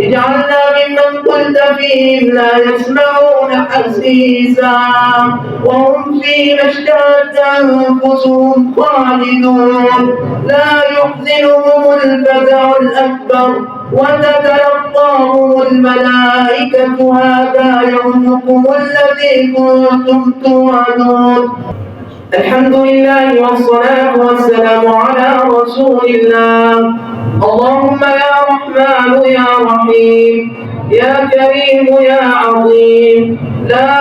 اجعلنا ممن قلت فيهم لا يسمعون حسيسا وهم فيما اشتهت أنفسهم خالدون لا يحزنهم الفزع الأكبر وتتلقاهم الملائكة هذا يومكم الذي كنتم توعدون. الحمد لله والصلاة والسلام على رسول الله. اللهم يا رحمن يا رحيم يا كريم يا عظيم لا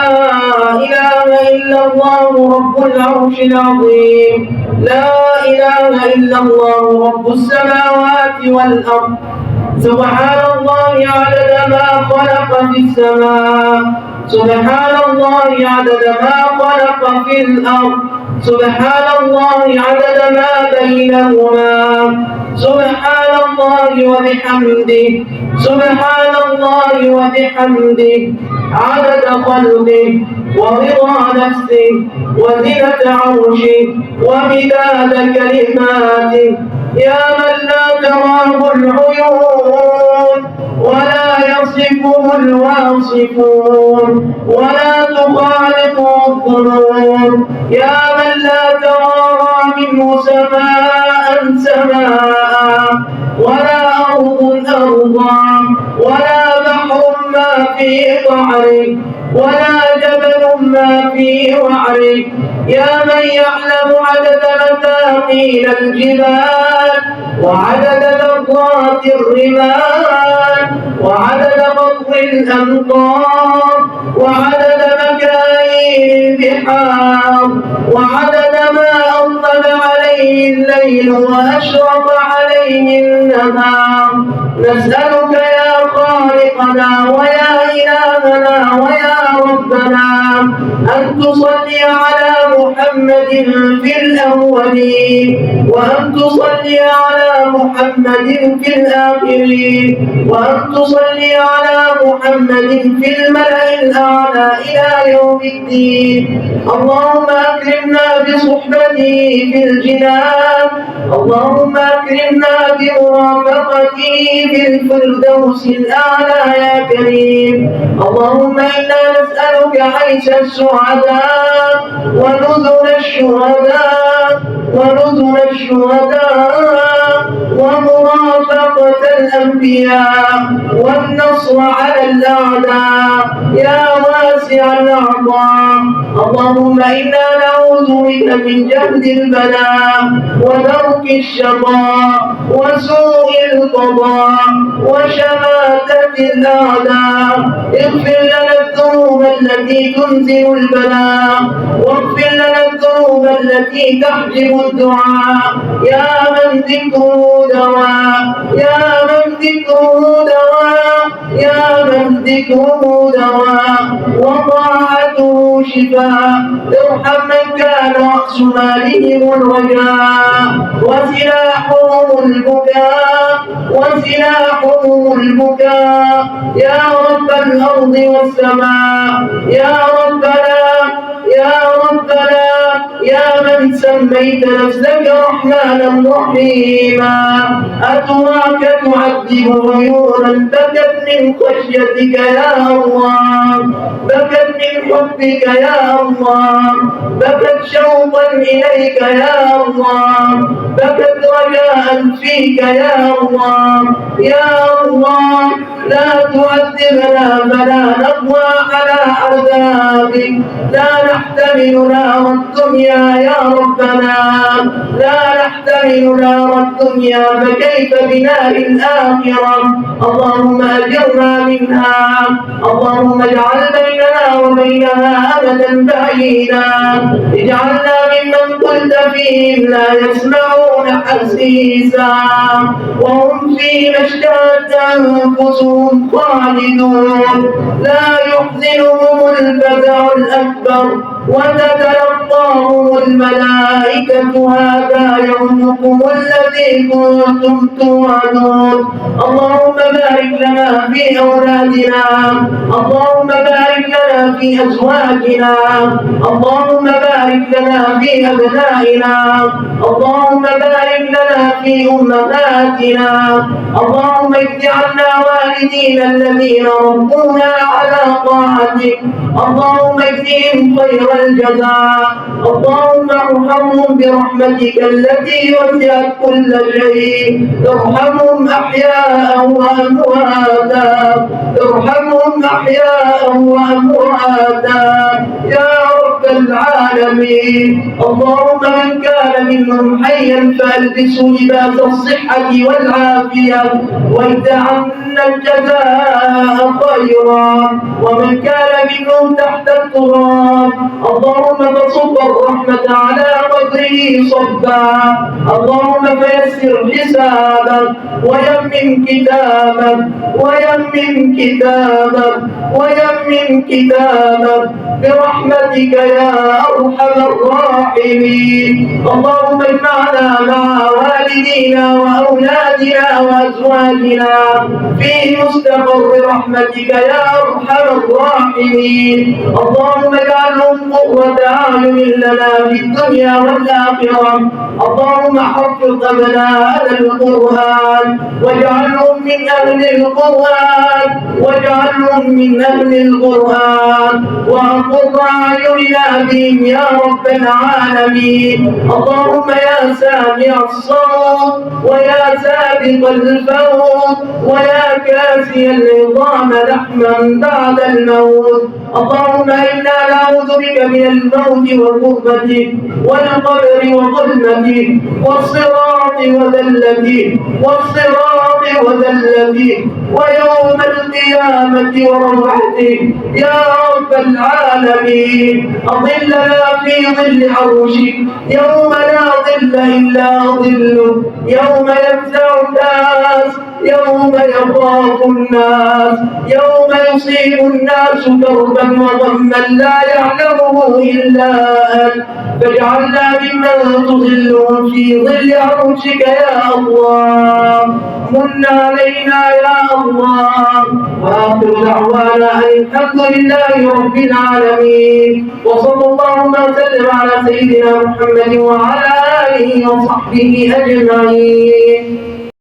إله إلا الله رب العرش العظيم لا إله إلا الله رب السماوات والأرض. سبحان الله عدد ما خلق في السماء سبحان الله عدد ما خلق في الأرض سبحان الله عدد ما بينهما سبحان الله وبحمده سبحان الله وبحمده عدد خلقه ورضا نفسه وزنة عرشه ومداد كلماته يا من لا تراه العيون ولا يصفه الواصفون ولا تخالطه الظنون يا من لا تراها منه سماء سماء ولا أرض أرضا ولا بحر ما في بحره ولا جبل ما في وعره يا من يعلم عدد مثاقيل الجبال وعدد ذرات الرمال وعدد قطر الأمطار وعدد مكاين البحار وعدد ما أظلم عليه الليل وأشرق عليه النهار. نسألك يا خالقنا ويا إلهنا ويا ربنا أن تصلي على محمد في الأولين وأن تصلي على محمد في الآخرين وأن تصلي على محمد في الملأ الأعلى إلى يوم الدين. اللهم أكرمنا بصحبته في الجنان اللهم أكرمنا بمرافقته في الفردوس الأعلى يا كريم. اللهم إنا نسألك عيش السعداء ونزل الشهداء ومرافقة الأنبياء والنصر على الأعداء يا واسع الأعطاء. اللهم إنا نعوذ بك من جهد البلاء ودرك الشقاء وسوء القضاء وشماتة الأعداء. اغفر لنا الذنوب التي تنزل البلاء واغفر لنا الذنوب التي تحجب الدعاء يا من ذكره دواء يا من ذكره دواء يا من ذكره دواء وطاعته شفاء. ارحم من كان رأس مالهم الرجاء وسلاحهم البكاء يا رب الأرض والسماء يا ربنا يا من سميت نفسك رحمانا رحيما أتراك تعذب عيونا بكت من خشيتك يا الله بكت من حبك يا الله بكت شوقا إليك يا الله بكت رجاء فيك يا الله يا الله لا تعذبنا فلا نقوى على عذابك لا نحتمل نار الدنيا يا ربنا لا نحتمل نار الدنيا فكيف بنار الآخرة. اللهم أجرنا منها اللهم اجعل بيننا وبينها أبدا بعيدا. اجعلنا ممن قلت فيهم لا يسمعون حسيسا وهم فيما اشتهت أنفسهم خالدون لا يحزنهم الفزع الأكبر وتتلقاهم الملائكة هذا يومكم الذي كنتم توعدون. اللهم بارك لنا في أولادنا، اللهم بارك لنا في أزواجنا، اللهم بارك لنا في أبنائنا، اللهم بارك لنا في أمهاتنا، اللهم اجعلنا والدين الذين ربونا على طاعتك، اللهم اجزهم خير الجزاء، اللهم ارحمهم برحمتك التي وسعت كل شيء، ارحمهم أحياء وأمواتا، ارحمهم أحياء وأمواتا يا رب العالمين. اللهم من كان منهم حيا فألبسه لباس الصحة والعافية واجعل الجزاء خيرا، ومن كان منهم تحت التراب اللهم فصب الرحمة على قدره صبا، اللهم فيسر حسابه ويمن كتابه ويمن كتابه ويمن كتابه برحمتك يا أرحم الراحمين. اللهم اجمعنا مع والدينا وأولادنا وأزواجنا في مستقر رحمتك يا أرحم الراحمين. اللهم اجعلهم قرة أعين لنا في الدنيا والآخرة. اللهم حفظ أبناءنا القرآن واجعلهم من أهل القرآن، واجعلهم من أهل القرآن وقر أعيننا بهم يا رب العالمين. اللهم يا سامع الصوت ويا سابق الفوت ويا كاسي العظام لحما بعد الموت، اللهم إنا نعوذ بك من الموت وكربته والقبر وظلمته والصراط وذلته والصراط وذلته ويوم القيامة وروحته يا رب العالمين. أظلنا في ظل عرشك يوم لا ظل إلا ظله، يوم يفزع الناس، يوم يخاف الناس، يوم يصيب الناس كربا وغما لا يعلمه إلا أنت، فاجعلنا ممن تظلهم في ظل عرشك يا الله. من علينا يا الله. وآخر دعوانا أن الحمد لله رب العالمين، وصلى اللهم وسلم على سيدنا محمد وعلى آله وصحبه أجمعين.